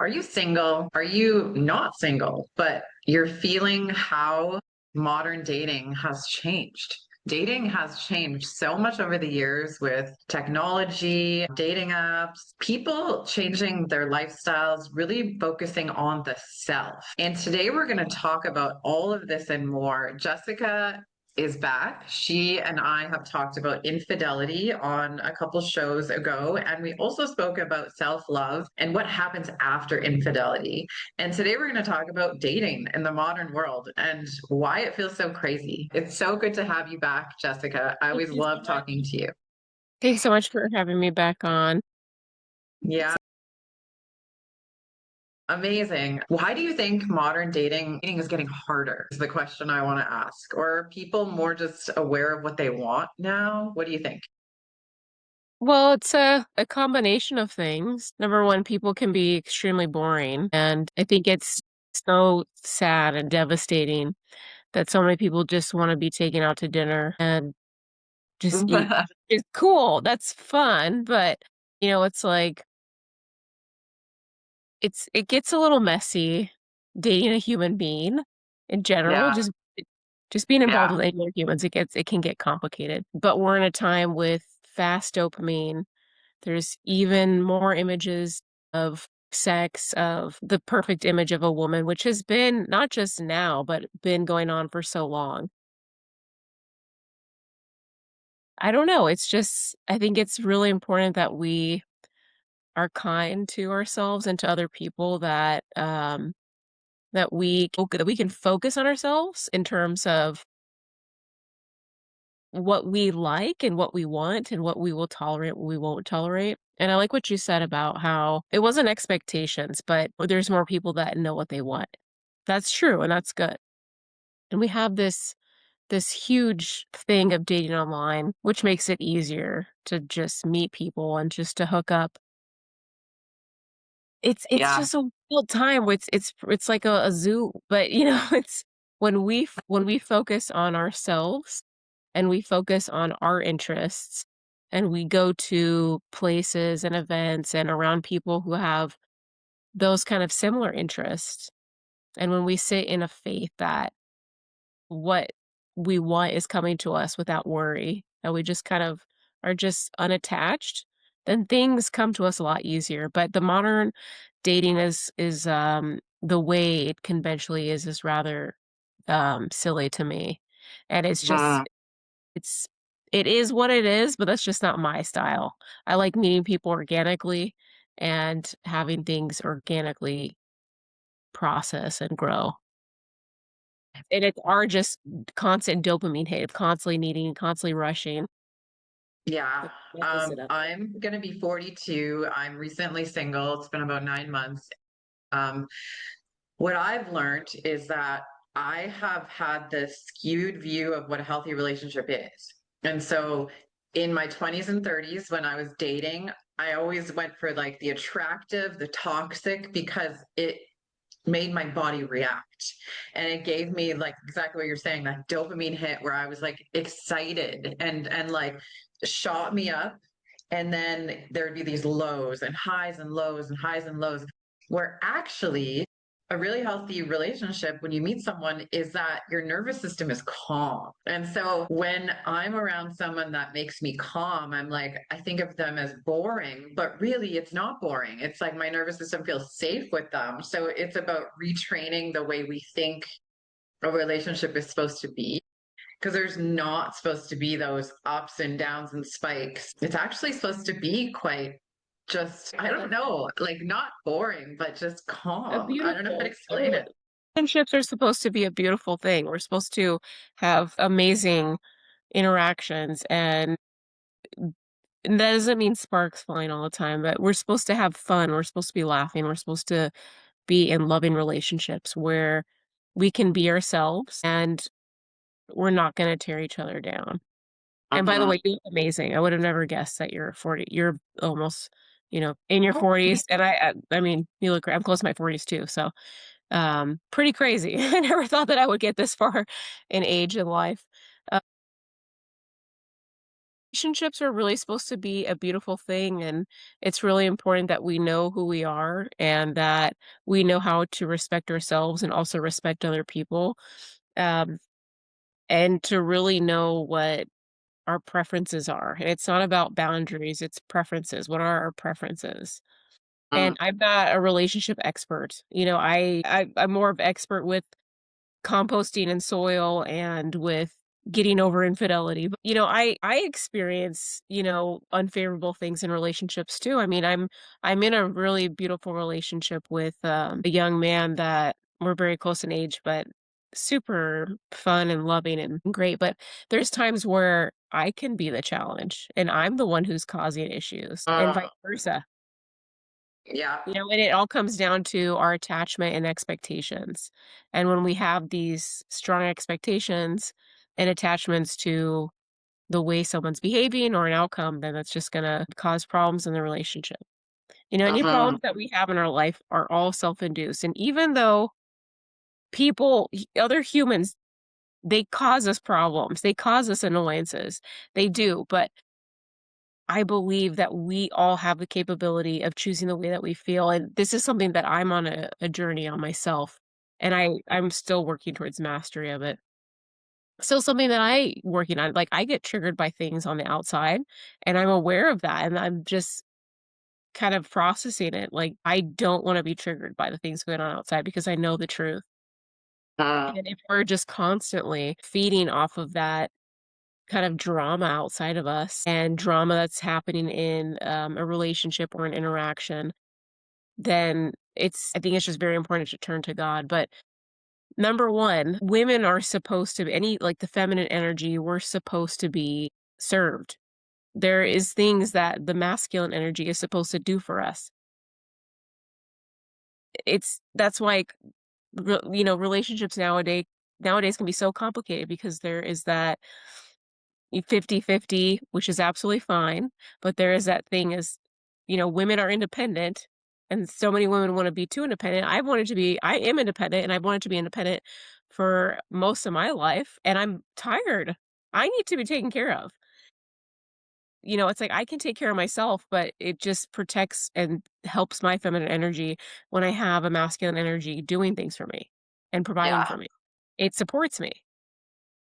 Are you single? Are you not single? But you're feeling how modern dating has changed. Dating has changed so much over the years with technology, dating apps, people changing their lifestyles, really focusing on the self. And today we're going to talk about all of this and more. Jesseca is back. She and I have talked about infidelity on a couple shows ago, and we also spoke about self love and what happens after infidelity. And today we're going to talk about dating in the modern world and why it feels so crazy. It's so good to have you back, Jesseca. I Thank always you so love much. talking to you. Thanks so much for having me back on. Yeah. Amazing. Why do you think modern dating is getting harder? Is the question I want to ask. Or are people more just aware of what they want now? What do you think? Well, it's a combination of things. Number one, people can be extremely boring, and I think it's so sad and devastating that so many people just want to be taken out to dinner and just eat. It's cool. That's fun, but it's like it gets a little messy dating a human being in general. Yeah, Just being involved yeah. with any other humans, it can get complicated. But we're in a time with fast dopamine. There's even more images of sex, of the perfect image of a woman, which has been not just now, but been going on for so long. I don't know. I think it's really important that we are kind to ourselves and to other people, that we can focus on ourselves in terms of what we like and what we want and what we will tolerate, what we won't tolerate. And I like what you said about how it wasn't expectations, but there's more people that know what they want. That's true, and that's good. And we have this huge thing of dating online, which makes it easier to just meet people and just to hook up. It's Yeah. just a wild time. It's like a zoo, but it's when we focus on ourselves and we focus on our interests and we go to places and events and around people who have those kind of similar interests. And when we sit in a faith that what we want is coming to us without worry, and we just kind of are just unattached, then things come to us a lot easier. But the modern dating is the way it conventionally is rather silly to me. And Mm. it's it is what it is, but that's just not my style. I like meeting people organically and having things organically process and grow. And it's our just constant dopamine hit of constantly needing, constantly rushing. Yeah. That messes it up. I'm gonna be 42. I'm recently single. It's been about 9 months. Um, what I've learned is that I have had this skewed view of what a healthy relationship is. And so in my 20s and 30s, when I was dating, I always went for like the attractive, the toxic, because it made my body react. And it gave me like exactly what you're saying, that dopamine hit where I was like excited and like shot me up. And then there'd be these lows and highs and lows and highs and lows, where actually a really healthy relationship when you meet someone is that your nervous system is calm. And so when I'm around someone that makes me calm, I'm like, I think of them as boring, but really it's not boring. It's like my nervous system feels safe with them. So it's about retraining the way we think a relationship is supposed to be, because there's not supposed to be those ups and downs and spikes. It's actually supposed to be quite just, I don't know, like not boring, but just A calm. I don't know how to beautiful, explain it. relationships are supposed to be a beautiful thing. We're supposed to have amazing interactions, and that doesn't mean sparks flying all the time, but we're supposed to have fun. We're supposed to be laughing. We're supposed to be in loving relationships where we can be ourselves and we're not going to tear each other down. And by the Uh-huh. way, you look amazing. I would have never guessed that you're 40. You're almost, in your 40s. And I mean, you look great. I'm close to my 40s too. So, pretty crazy. I never thought that I would get this far in age and life. Uh, Relationships are really supposed to be a beautiful thing, and it's really important that we know who we are and that we know how to respect ourselves and also respect other people. Um, and to really know what our preferences are. And it's not about boundaries, it's preferences. What are our preferences? Mm, And I'm not a relationship expert. I'm more of expert with composting and soil and with getting over infidelity. But, I experience, unfavorable things in relationships too. I mean, I'm in a really beautiful relationship with a young man that we're very close in age, but super fun and loving and great. But there's times where I can be the challenge and I'm the one who's causing issues and vice mm, versa. yeah. And it all comes down to our attachment and expectations. And when we have these strong expectations and attachments to the way someone's behaving or an outcome, then that's just going to cause problems in the relationship. Any Mhm, problems that we have in our life are all self induced. And even though other humans, they cause us problems, they cause us annoyances, they do. But I believe that we all have the capability of choosing the way that we feel, and this is something that I'm on a journey on myself, and I'm still working towards mastery of it. Still something that I working on, like, I get triggered by things on the outside, and I'm aware of that, and I'm just kind of processing it, like, I don't wanna be triggered by the things going on outside because I know the truth, mm, and if we're just constantly feeding off of that kind of drama outside of us and drama that's happening in a relationship or an interaction, then I think it's just very important to turn to God. But number one, women are supposed to, like the feminine energy, we're supposed to be served. There is things that the masculine energy is supposed to do for us. That's why, relationships nowadays can be so complicated because there is that 50-50, which is absolutely fine, but there is that thing as, women are independent, and so many women wanna be too independent. I am independent, and I wanted to be independent for most of my life, and I'm tired. I need to be taken care of. It's like I can take care of myself, but it just protects and helps my feminine energy when I have a masculine energy doing things for me and providing yeah. for me. It supports me.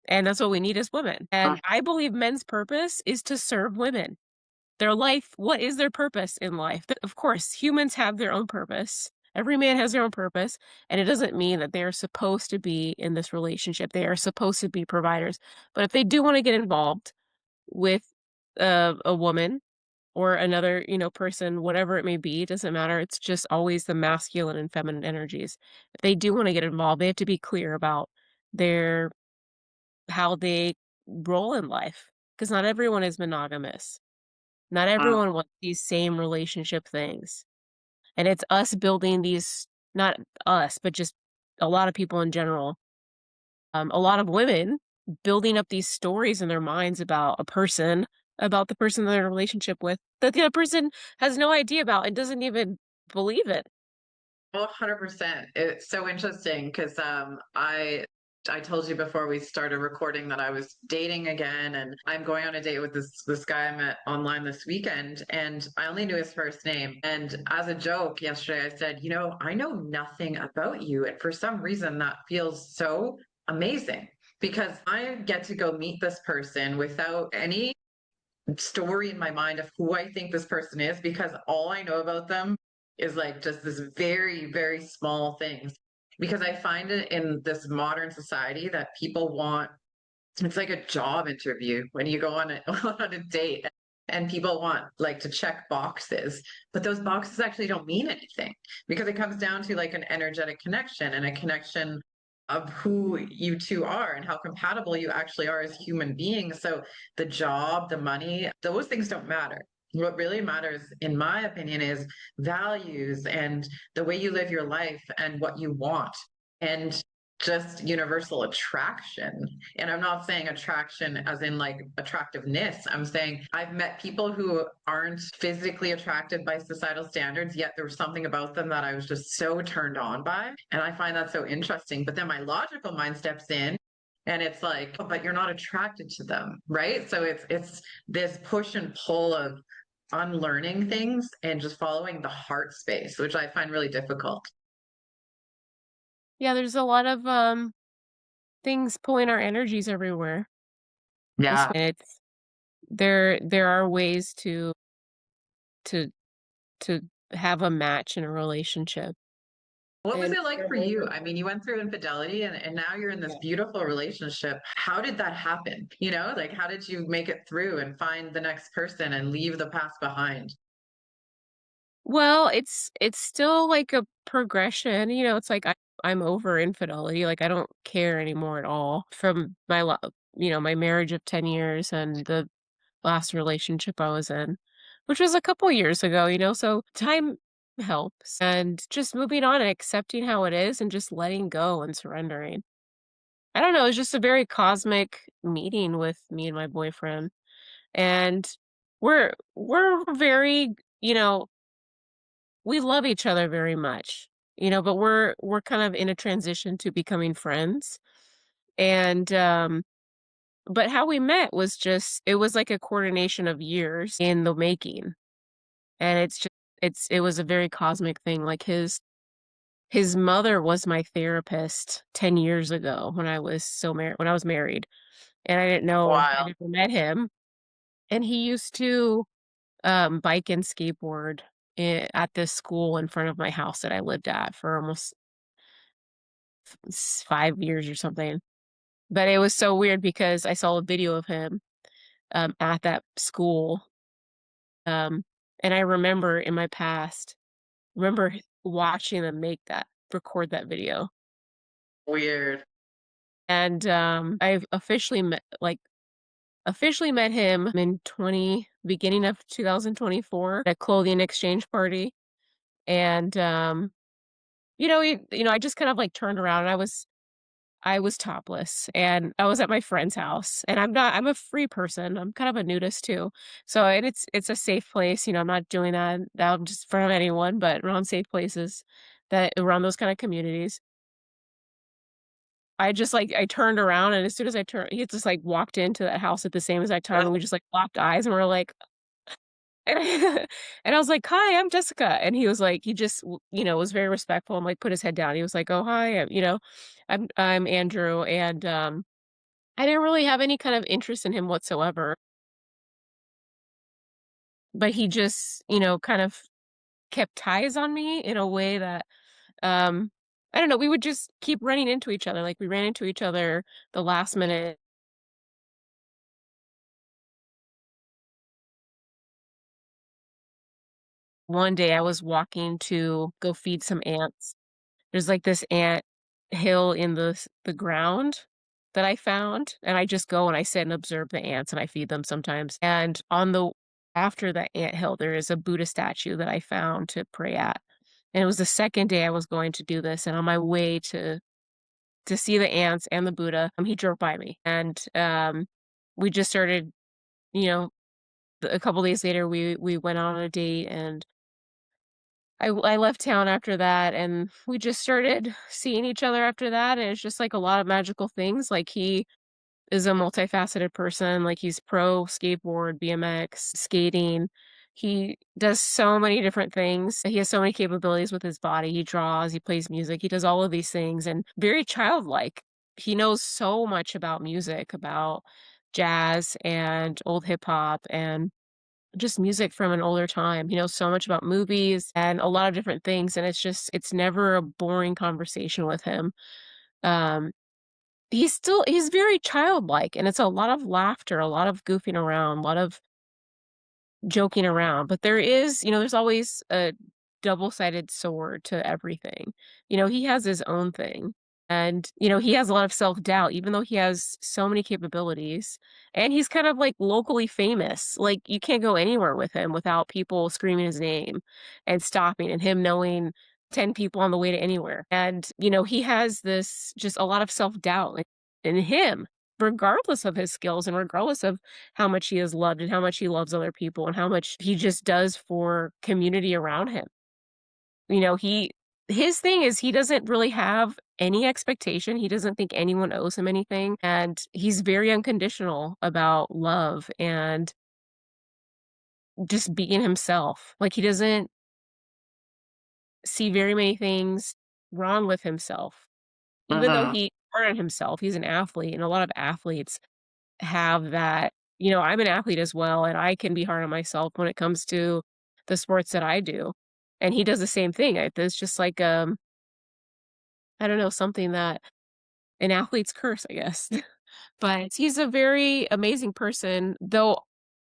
And that's what we need as women. And Mm, I believe men's purpose is to serve women. Their life, what is their purpose in life? Of course, humans have their own purpose. Every man has their own purpose. And it doesn't mean that they are supposed to be in this relationship. They are supposed to be providers. But if they do want to get involved with a woman or another, person, whatever it may be, it doesn't matter. It's just always the masculine and feminine energies. If they do want to get involved, they have to be clear about their how they roll in life, because not everyone is monogamous. Not mm, everyone wants these same relationship things, and it's us building these not us, but just a lot of people in general, a lot of women building up these stories in their minds about the person they're in a relationship with, that the other person has no idea about and doesn't even believe it. 100%. It's so interesting because I told you before we started recording that I was dating again, and I'm going on a date with this guy I met online this weekend, and I only knew his first name. And as a joke yesterday, I said, I know nothing about you, and for some reason that feels so amazing because I get to go meet this person without any story in my mind of who I think this person is because all I know about them is like just this very, very small things. Because I find it in this modern society that people want it's like a job interview when you go on on a date and people want like to check boxes, but those boxes actually don't mean anything because it comes down to like an energetic connection and a connection of who you two are and how compatible you actually are as human beings. So the job, the money, those things don't matter. What really matters, in my opinion, is values and the way you live your life and what you want. And just universal attraction. And I'm not saying attraction as in like attractiveness. I'm saying I've met people who aren't physically attracted by societal standards, yet there was something about them that I was just so turned on by. And I find that so interesting. But then my logical mind steps in And it's like, oh, but you're not attracted to them, right? So it's this push and pull of unlearning things and just following the heart space, which I find really difficult. Yeah, there's a lot of things pulling our energies everywhere. Yeah. It's there are ways to to have a match in a relationship. What was And it like for you? I mean, you went through infidelity and now you're in this yeah. beautiful relationship. How did that happen? You know, like how did you make it through and find the next person and leave the past behind? Well, it's still like a progression, it's like I'm over infidelity, like I don't care anymore at all from my marriage of 10 years and the last relationship I was in, which was a couple years ago, so time helps and just moving on and accepting how it is and just letting go and surrendering. I don't know, it's just a very cosmic meeting with me and my boyfriend. And we're very, we love each other very much, but we're kind of in a transition to becoming friends. And but how we met was just it was like a coordination of years in the making. And it was a very cosmic thing. Like his mother was my therapist 10 years ago when I was married. And I didn't know I Wild. never met him. And he used to bike and skateboard at this school in front of my house that I lived at for almost 5 years or something. But it was so weird because I saw a video of him at that school. Um, and I remember in my past, watching them record that video. Weird. And I've officially met him in beginning of 2024 at a clothing exchange party. And I just kind of like turned around and I was topless and I was at my friend's house and I'm a free person. I'm kind of a nudist too. So, and it's a safe place. I'm not doing that out just in front of anyone, but around safe places that around those kind of communities. I turned around and as soon as I turned, he just like walked into that house at the same exact time and we just like locked eyes and we're like, and I was like, "Hi, I'm Jessica." And he was like he just, was very respectful and, like, put his head down. He was like, "Oh, hi, I'm Andrew." And, I didn't really have any kind of interest in him whatsoever, but he just, kind of kept ties on me in a way that, um, I don't know, we would just keep running into each other. Like, we ran into each other the last minute. One day, I was walking to go feed some ants. There's, like, this ant hill in the ground that I found, and I just go and I sit and observe the ants, and I feed them sometimes, and on the after the ant hill, there is a Buddha statue that I found to pray at, and it was the 2nd day I was going to do this, and on my way to see the ants and the Buddha, he drove by me, and, we just started, you know, a couple days later, we went on a date, and I left town after that, and we just started seeing each other after that, and it's just, like, a lot of magical things, like, he is a multifaceted person, like, he's pro skateboard, BMX, skating. He does so many different things. He has so many capabilities with his body. He draws, he plays music, he does all of these things, and very childlike. He knows so much about music, about jazz and old hip hop and just music from an older time. He knows so much about movies and a lot of different things, and it's never a boring conversation with him. Um, he's very childlike, and it's a lot of laughter, a lot of goofing around, a lot of joking around, but there's always a double-sided sword to everything. He has his own thing, and, he has a lot of self-doubt even though he has so many capabilities, and he's kind of, like, locally famous. Like, you can't go anywhere with him without people screaming his name and stopping and him knowing 10 people on the way to anywhere, and, he has this just a lot of self-doubt in him, regardless of his skills and regardless of how much he is loved and how much he loves other people and how much he just does for community around him. You know, he his thing is he doesn't really have any expectation. He doesn't think anyone owes him anything, and he's very unconditional about love and just being himself. Like, he doesn't see very many things wrong with himself, even though Hmm. he hard on himself. He's an athlete, and a lot of athletes have that. I'm an athlete as well, and I can be hard on myself when it comes to the sports that I do. And he does the same thing. It's just like, I don't know, something that an athlete's curse, I guess. But he's a very amazing person, though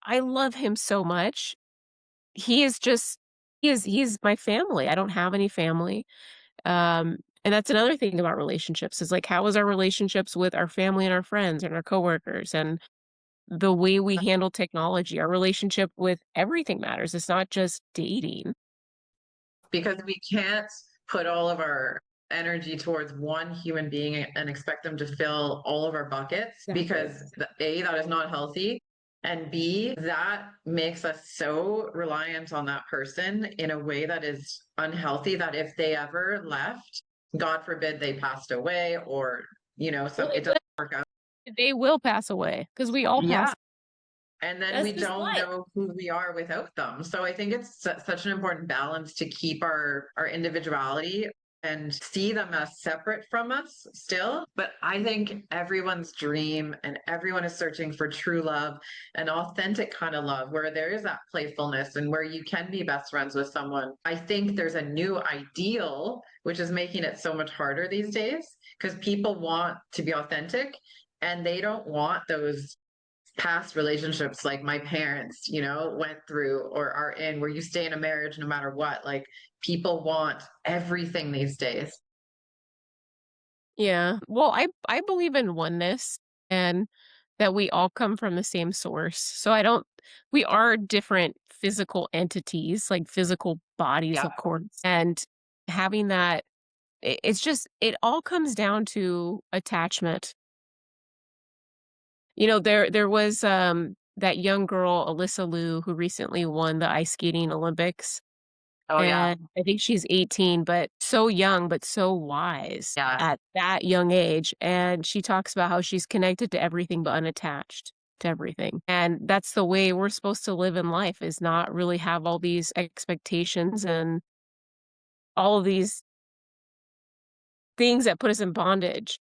I love him so much. He is just he's my family. I don't have any family. And that's another thing about relationships is like, how is our relationships with our family and our friends and our coworkers and the way we handle technology? Our relationship with everything matters. It's not just dating. Because we can't put all of our energy towards one human being and expect them to fill all of our buckets Exactly. because A, that is not healthy. And B, that makes us so reliant on that person in a way that is unhealthy that if they ever left, God forbid they passed away or, Well, some it doesn't work out. they will pass away because we all Yeah. pass. And then That's we just don't life. know who we are without them. So I think it's such an important balance to keep our individuality and see them as separate from us still. But I think everyone's dream and everyone is searching for true love, an authentic kind of love where there is that playfulness and where you can be best friends with someone. I think there's a new ideal, which is making it so much harder these days because people want to be authentic and they don't want those past relationships like my parents, went through or are in, where you stay in a marriage no matter what. Like people want everything these days. Yeah. Well, I believe in oneness and that we all come from the same source. So I don't we are different physical entities, like physical bodies, Yeah. of course. And having that it's just it all comes down to attachment. There was that young girl, Alyssa Liu, who recently won the ice skating Olympics. Oh yeah. And I think she's 18, but so young, but so wise Yeah. at that young age, and she talks about how she's connected to everything but unattached to everything, and that's the way we're supposed to live in life, is not really have all these expectations and all of these things that put us in bondage,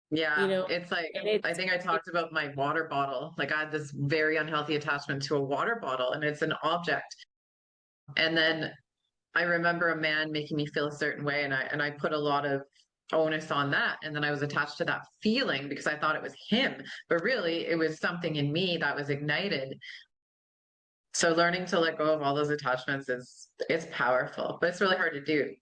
you Yeah. know? It's like, And I think I it talked about my water bottle. Like I had this very unhealthy attachment to a water bottle and it's an object. And then I remember a man making me feel a certain way and I put a lot of onus on that. And then I was attached to that feeling because I thought it was him. But really it was something in me that was ignited. So learning to let go of all those attachments is it's powerful, but it's really hard to do.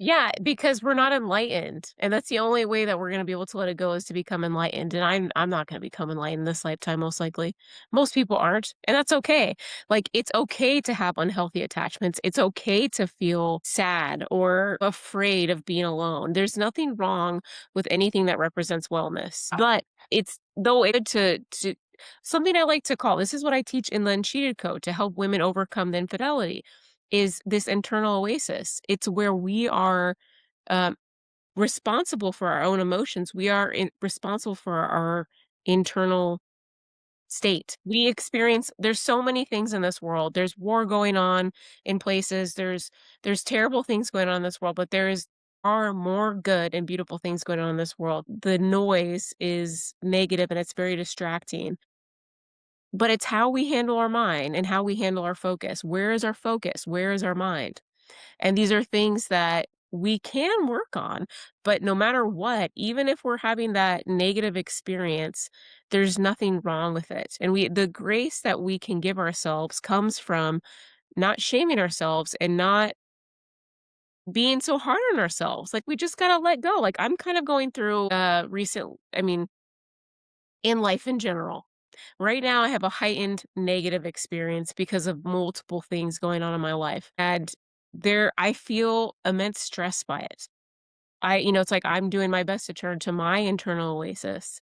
Yeah, because we're not enlightened, and that's the only way that we're gonna be able to let it go is to become enlightened, and I'm not gonna become enlightened this lifetime, most likely. Most people aren't, and that's okay. Like, it's okay to have unhealthy attachments. It's okay to feel sad or afraid of being alone. There's nothing wrong with anything that represents wellness, but it's though it to something I like to call this is what I teach in the Uncheated Code to help women overcome the infidelity is this internal oasis. It's where we are um, responsible for our own emotions. We are responsible for our internal state. We experience there's so many things in this world. There's war going on in places. There's terrible things going on in this world, but there is are more good and beautiful things going on in this world. The noise is negative and it's very distracting. But it's how we handle our mind and how we handle our focus. Where is our focus? Where is our mind? And these are things that we can work on, but no matter what, even if we're having that negative experience, there's nothing wrong with it. And the grace that we can give ourselves comes from not shaming ourselves and not being so hard on ourselves. Like we just got to let go. Like I'm kind of going through I mean, in life in general. Right now, I have a heightened negative experience because of multiple things going on in my life. And I feel immense stress by it. It's like I'm doing my best to turn to my internal oasis,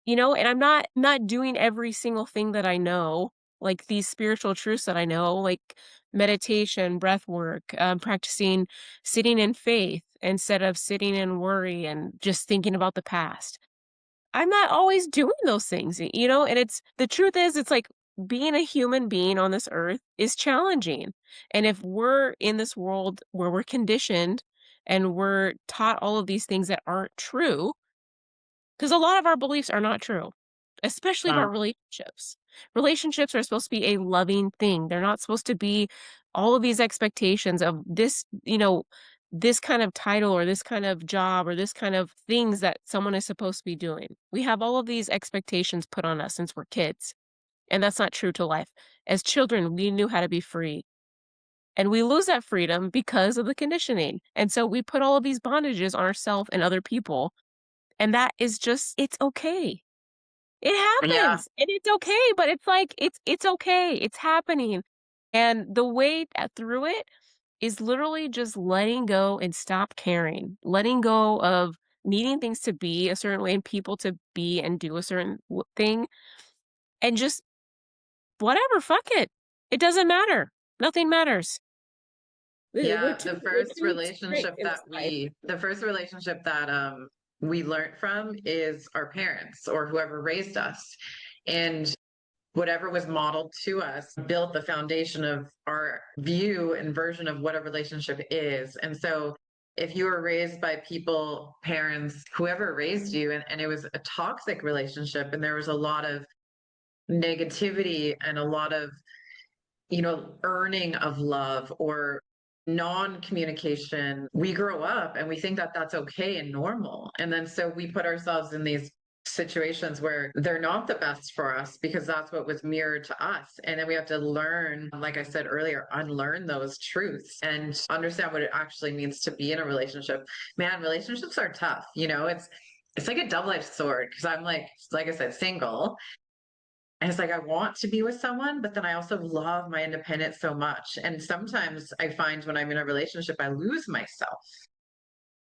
and I'm not doing every single thing that I know. like these spiritual truths that I know, like meditation, breath work, practicing sitting in faith instead of sitting in worry and just thinking about the past. I'm not always doing those things, you know, and it's the truth is it's like being a human being on this earth is challenging. And if we're in this world where we're conditioned and we're taught all of these things that aren't true, because a lot of our beliefs are not true, especially Uh, about relationships. Relationships are supposed to be a loving thing. They're not supposed to be all of these expectations of this, you know, this kind of title or this kind of job or this kind of things that someone is supposed to be doing. We have all of these expectations put on us since we're kids, and that's not true to life. As children, we knew how to be free. And we lose that freedom because of the conditioning. And so we put all of these bondages on ourselves and other people. And that is just, it's okay. It yeah, happens, and it's okay, but it's like, it's okay, it's happening, and the way through it is literally just letting go and stop caring, letting go of needing things to be a certain way and people to be and do a certain thing, and just whatever, fuck it. It doesn't matter. Nothing matters. We're yeah. too we're too strict in this life. The first relationship that we learned from is our parents or whoever raised us. And whatever was modeled to us built the foundation of our view and version of what a relationship is. And so if you were raised by people, parents, whoever raised you, and it was a toxic relationship and there was a lot of negativity and a lot of, earning of love or non-communication, we grow up and we think that that's okay and normal. And then so we put ourselves in these situations where they're not the best for us because that's what was mirrored to us. And then we have to learn, like I said earlier, unlearn those truths and understand what it actually means to be in a relationship. Man, relationships are tough. It's like a double-edged sword because I'm like I said, single. And it's like I want to be with someone, but then I also love my independence so much. And sometimes I find when I'm in a relationship, I lose myself.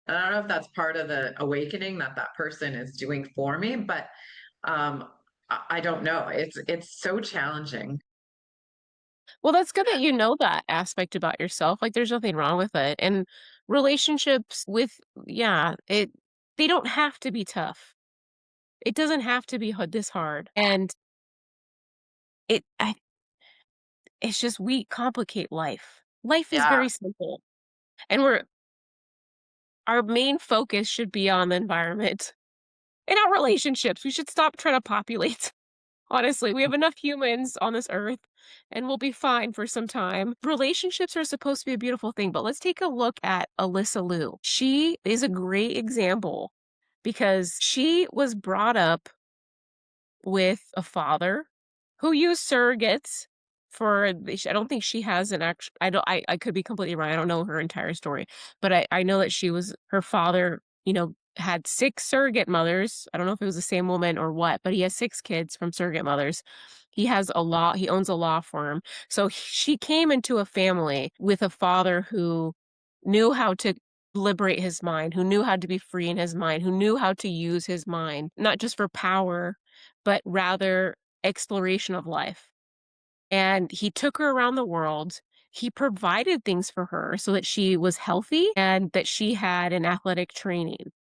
And I don't know if that's part of the awakening that that person is doing for me, but I don't know. It's so challenging. Well, that's good that you know that aspect about yourself, like, there's nothing wrong with it, and relationships with yeah, they don't have to be tough. It doesn't have to be this hard, and it I it's just we complicate life. Life is Yeah. very simple, and our main focus should be on the environment and our relationships. We should stop trying to populate. Honestly, we have enough humans on this earth and we'll be fine for some time. Relationships are supposed to be a beautiful thing, but let's take a look at Alyssa Liu. She is a great example because she was brought up with a father who used surrogates for I don't think she has an actual I could be completely wrong. I don't know her entire story, but I know that she was her father, had 6 surrogate mothers. I don't know if it was the same woman or what, but he has 6 kids from surrogate mothers. He owns a law firm. So she came into a family with a father who knew how to liberate his mind, who knew how to be free in his mind, who knew how to use his mind, not just for power, but rather exploration of life. And he took her around the world. He provided things for her so that she was healthy and that she had an athletic training,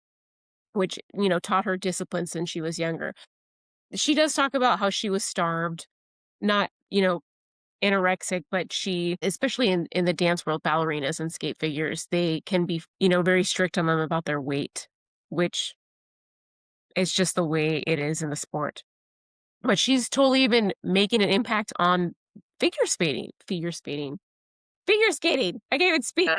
which, taught her discipline since she was younger. She does talk about how she was starved, not, anorexic, but she, especially in the dance world, ballerinas and skate figures, they can be, very strict on them about their weight, which is just the way it is in the sport. But she's totally been making an impact on figure skating. I can't even speak.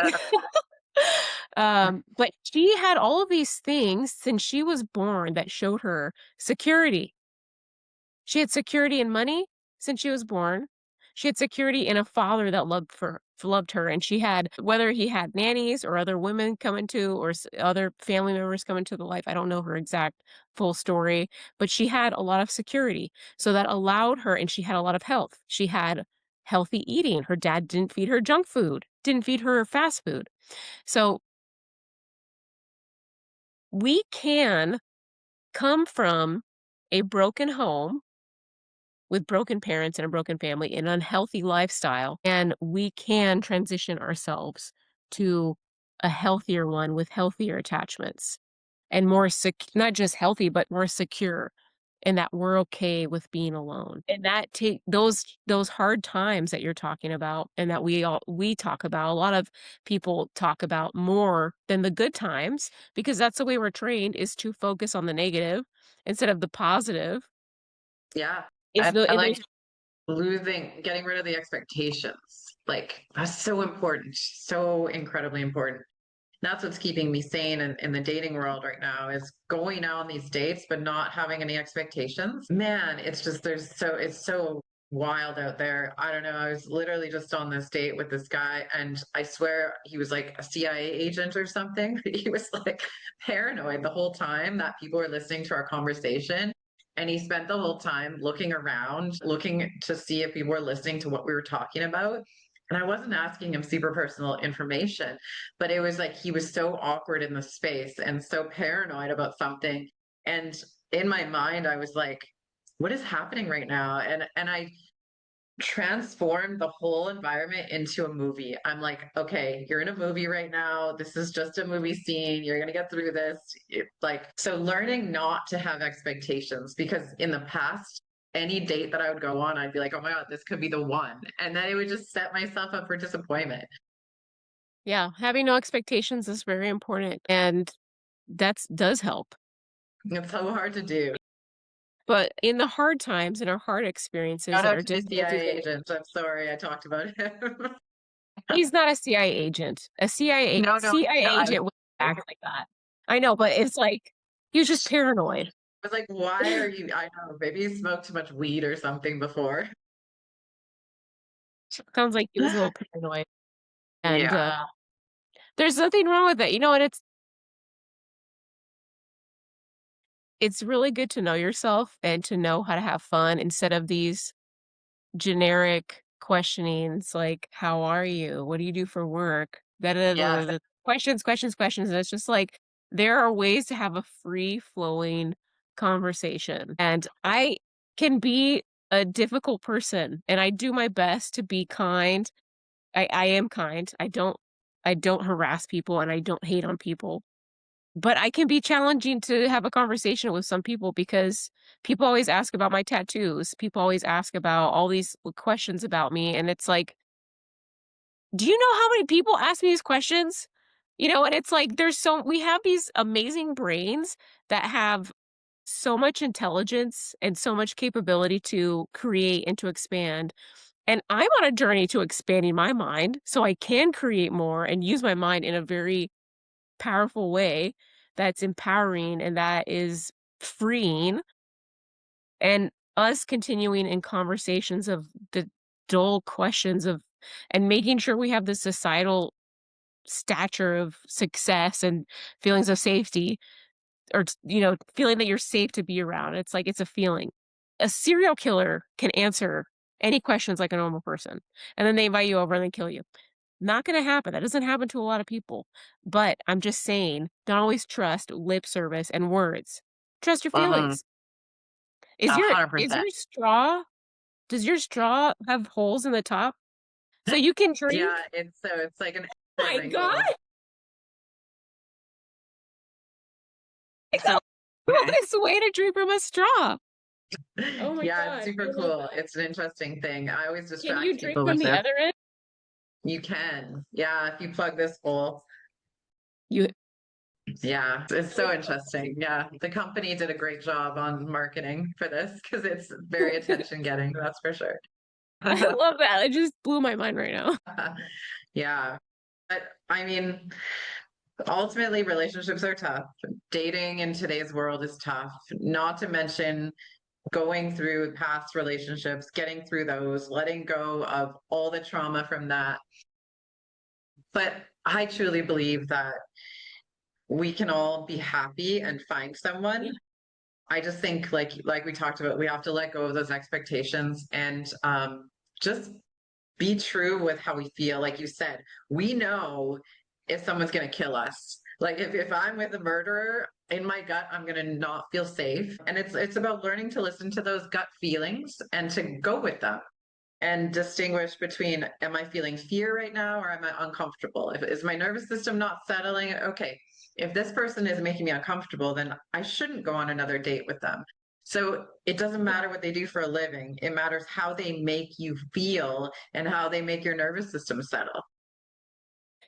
But she had all of these things since she was born that showed her security. She had security in money since she was born. She had security in a father that loved her, and she had whether he had nannies or other women come into or other family members come into the life. I don't know her exact full story, but she had a lot of security. So that allowed her, and she had a lot of health. She had healthy eating. Her dad didn't feed her junk food, didn't feed her fast food. So we can come from a broken home with broken parents and a broken family, an unhealthy lifestyle, and we can transition ourselves to a healthier one with healthier attachments and more not just healthy, but more secure and that we're okay with being alone. And that take those hard times that you're talking about and that we talk about, a lot of people talk about more than the good times because that's the way we're trained is to focus on the negative instead of the positive. Yeah. Is the I in like those getting rid of the expectations. Like that's so important, so incredibly important. That's what's keeping me sane in the dating world right now is going out on these dates, but not having any expectations. Man, it's just, it's so wild out there. I don't know. I was literally just on this date with this guy, and I swear he was like a CIA agent or something. He was like paranoid the whole time that people were listening to our conversation. And he spent the whole time looking around, looking to see if people were listening to what we were talking about. And I wasn't asking him super personal information, but it was like he was so awkward in the space and so paranoid about something. And in my mind, I was like, what is happening right now? And I transformed the whole environment into a movie. I'm like, okay, you're in a movie right now. This is just a movie scene. You're going to get through this. So learning not to have expectations because in the past, any date that I would go on, I'd be like, oh my God, this could be the one. And then it would just set myself up for disappointment. yeah, having no expectations is very important, and that's does help. It's so hard to do. But in the hard times, in our hard experiences Shout and out our to the difficulties CIA in agent. I'm sorry I talked about him. he's not a CIA agent. A CIA No, no, CIA I agent would act like that. I know, but it's like he was just paranoid. was like, why are you? I know, maybe he smoked too much weed or something before. Sounds like he was a little paranoid. And Yeah, there's nothing wrong with it. You know what? It's really good to know yourself and to know how to have fun instead of these generic questionings like, "How are you? What do you do for work?" Da, da, da, da, yes, da. Questions, questions, questions, and it's just like, there are ways to have a free-flowing conversation, and I can be a difficult person, and I do my best to be kind. I am kind. I don't harass people, and I don't hate on people. But I can be challenging to have a conversation with some people because people always ask about my tattoos. People always ask about all these questions about me, and it's like, "Do you know how many people ask me these questions?" You know, and it's like we have these amazing brains that have so much intelligence and so much capability to create and to expand, and I'm on a journey to expanding my mind so I can create more and use my mind in a very powerful way that's empowering and that is freeing, and us continuing in conversations of the dull questions of and making sure we have the societal stature of success and feelings of safety or feeling that you're safe to be around. It's like it's a feeling. A serial killer can answer any questions like a normal person, and then they invite you over and then kill you. Not gonna happen, that doesn't happen to a lot of people, but I'm just saying, don't always trust lip service and words. Trust your mhm, feelings. Is your is 100%. your straw does your straw have holes in the top so you can Yeah, drink? it's like an Oh extra my god! wrinkle. It's the coolest way to drink from a straw. Oh my Yeah, it's god, I super love cool. that. It's an interesting thing. I always Can you distract drink people from with the it. other end? You can. Yeah, if you plug this bowl. You Yeah, it's so interesting. Yeah, the company did a great job on marketing for this because it's very attention getting, that's for sure. I love that, it just blew my mind right now. Yeah. But I mean, ultimately, relationships are tough. Dating in today's world is tough, not to mention going through past relationships, getting through those, letting go of all the trauma from that. But I truly believe that we can all be happy and find Yeah, someone. I just think like we talked about, we have to let go of those expectations and just be true with how we feel. Like you said, we know if someone's gonna kill us. Like if I'm with a murderer, in my gut, I'm going to not feel safe. And it's about learning to listen to those gut feelings and to go with them and distinguish between, am I feeling fear right now or am I uncomfortable? If is my nervous system not settling? Okay, if this person is making me uncomfortable, then I shouldn't go on another date with them. So it doesn't matter what they do for a living. It matters how they make you feel and how they make your nervous system settle.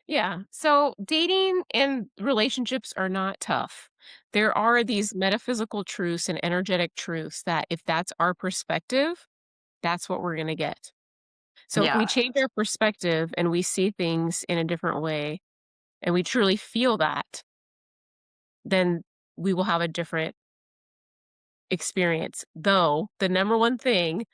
Yeah. So dating and relationships are not tough. There are these metaphysical truths and energetic truths that if that's our perspective, that's what we're going to get. So if we Yeah. change our perspective and we see things in a different way and we truly feel that, then we will have a different experience. Though the number one thing,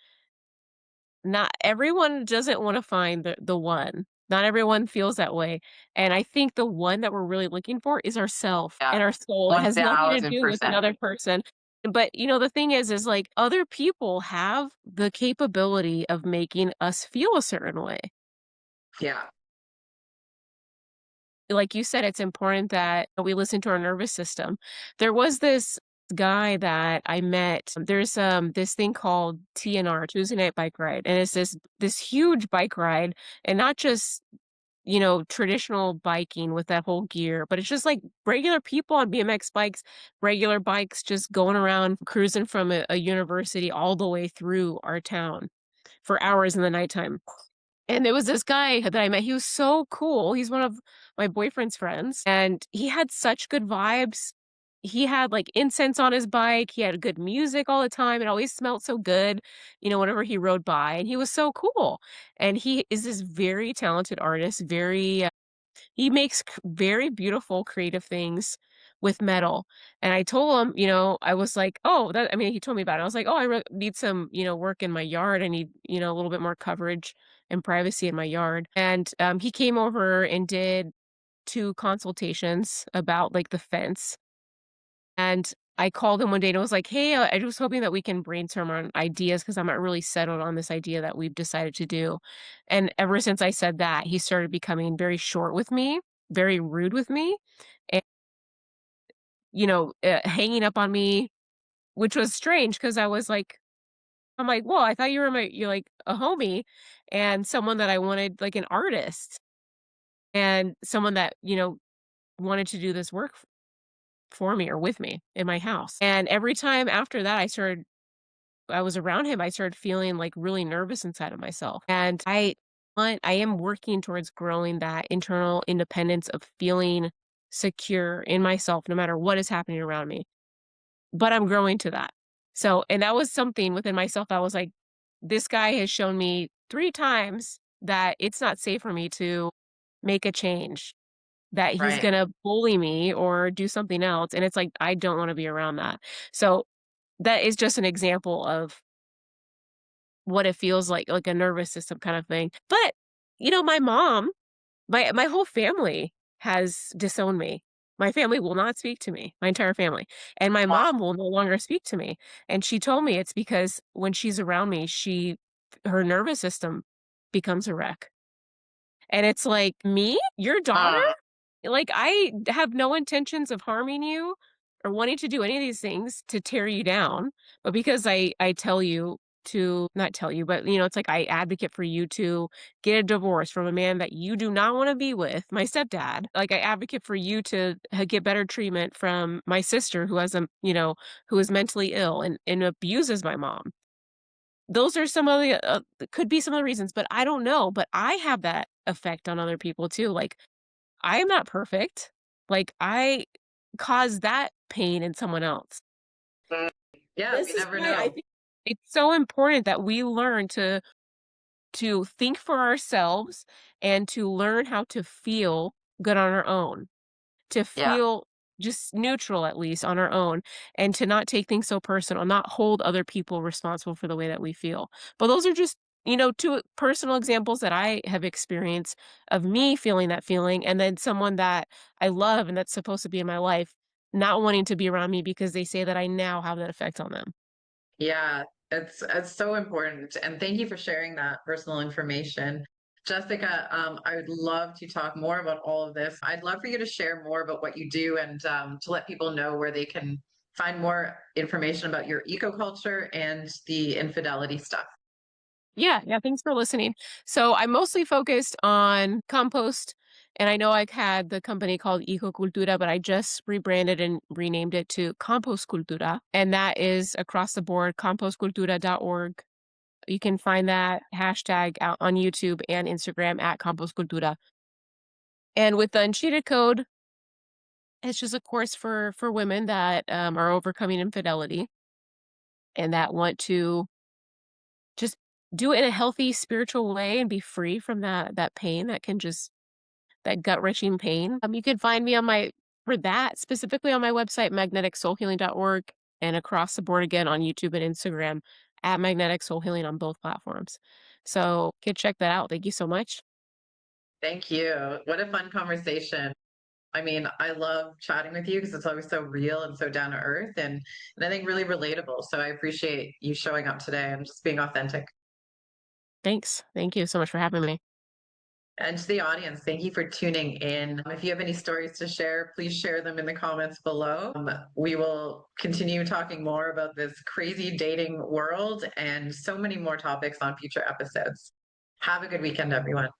not everyone doesn't want to find the one. Not everyone feels that way. And I think the one that we're really looking for is ourself Yeah. and our soul. It has nothing to do with 1000%. another person. But the thing is like other people have the capability of making us feel a certain way. Yeah. Like you said, it's important that we listen to our nervous system. There was this guy that I met. There's this thing called TNR, Tuesday Night Bike Ride, and it's this huge bike ride, and not just traditional biking with that whole gear, but it's just like regular people on BMX bikes, regular bikes, just going around cruising from a university all the way through our town for hours in the nighttime. And there was this guy that I met, he was so cool, he's one of my boyfriend's friends, and he had such good vibes. He had, like, incense on his bike, he had good music all the time, it always smelled so good, whenever he rode by, and he was so cool. And he is this very talented artist, he makes very beautiful creative things with metal. And I told him, I was like, oh, I mean, he told me about it. I was like, oh, need some, work in my yard. I need, a little bit more coverage and privacy in my yard. And he came over and did two consultations about like the fence. And I called him one day and I was like, hey, I was hoping that we can brainstorm on ideas because I'm not really settled on this idea that we've decided to do. And ever since I said that, he started becoming very short with me, very rude with me, and, hanging up on me, which was strange because I'm like, well, I thought you're like a homie and someone that I wanted, like an artist and someone that, wanted to do this work for me or with me in my house. And every time after that, I was around him, I started feeling like really nervous inside of myself. And I am working towards growing that internal independence of feeling secure in myself no matter what is happening around me. But I'm growing to that. So, and that was something within myself that was like, this guy has shown me 3 times that it's not safe for me to make a change, that he's Right. gonna bully me or do something else. And it's like, I don't want to be around that. So that is just an example of what it feels like a nervous system kind of thing. But, my mom, my whole family has disowned me. My family will not speak to me, my entire family. And my Wow. mom will no longer speak to me. And she told me it's because when she's around me, her nervous system becomes a wreck. And it's like, "Me? Your daughter? Uh, Like, I have no intentions of harming you or wanting to do any of these things to tear you down, but because I tell you to not tell you, but, it's like I advocate for you to get a divorce from a man that you do not wanna be with, my stepdad. Like, I advocate for you to get better treatment from my sister who has who is mentally ill and abuses my mom. Those are some of the could be some of the reasons, but I don't know, but I have that effect on other people too, like, I am not perfect, like, I cause that pain in someone else. mm, yeah, we This is never why I know. think it's so important that we learn to think for ourselves and to learn how to feel good on our own. To Yeah. feel just neutral at least on our own and to not take things so personal, not hold other people responsible for the way that we feel. But those are just, two personal examples that I have experienced of me feeling that feeling and then someone that I love and that's supposed to be in my life not wanting to be around me because they say that I now have that effect on them. Yeah, it's so important. And thank you for sharing that personal information. Jessica, I would love to talk more about all of this. I'd love for you to share more about what you do and to let people know where they can find more information about your eco culture and the infidelity stuff. Yeah, yeah, thanks for listening. So I'm mostly focused on compost, and I know I had the company called Cultura, but I just rebranded and renamed it to Compost Cultura, and that is across the board, compostcultura.org. You can find that hashtag out on YouTube and Instagram at Compost Cultura. And with the Uncheated Code, it's just a course for women that are overcoming infidelity and that want to just do it in a healthy spiritual way and be free from that pain that can just that gut-wrenching pain. You can find me on my for that, specifically on my website, magneticsoulhealing.org, and across the board again on YouTube and Instagram at Magnetic Soul Healing on both platforms. So, you can check that out. Thank you so much. Thank you. What a fun conversation. I mean, I love chatting with you because it's always so real and so down to earth and I think really relatable. So I appreciate you showing up today and just being authentic. Thanks. Thank you so much for having me. And to the audience, thank you for tuning in. If you have any stories to share, please share them in the comments below. We will continue talking more about this crazy dating world and so many more topics on future episodes. Have a good weekend, everyone.